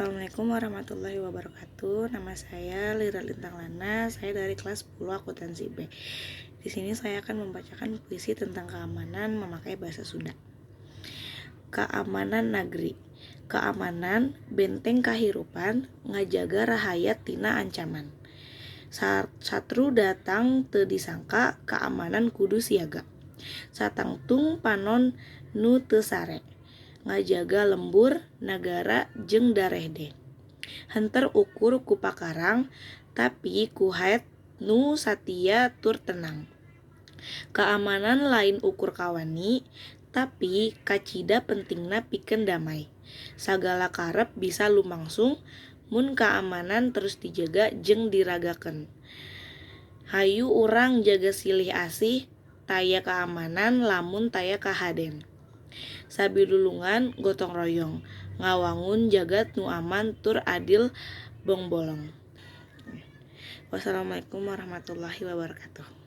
Assalamualaikum warahmatullahi wabarakatuh. Nama saya Lira Lintang Lana. Saya dari kelas 10 akuntansi B. Di sini saya akan membacakan puisi tentang keamanan memakai bahasa Sunda. Keamanan negeri. Keamanan benteng kahirupan, ngajaga rahayat tina ancaman. Satru datang teu disangka, keamanan kudu siaga. Satangtung panon nu teu sare, ngajaga lembur nagara jeung darehde. Henter ukur ku pakarang, tapi ku haet nu satia tur tenang. Keamanan lain ukur kawani, tapi kacida pentingna pikeun damai. Sagala karep bisa lumangsung, mun keamanan terus dijaga jeung diragakeun. Hayu urang jaga silih asih, taya keamanan lamun taya kahaden. Sabilulungan gotong royong, ngawangun jagat nu aman tur adil bongbolong. Wassalamualaikum warahmatullahi wabarakatuh.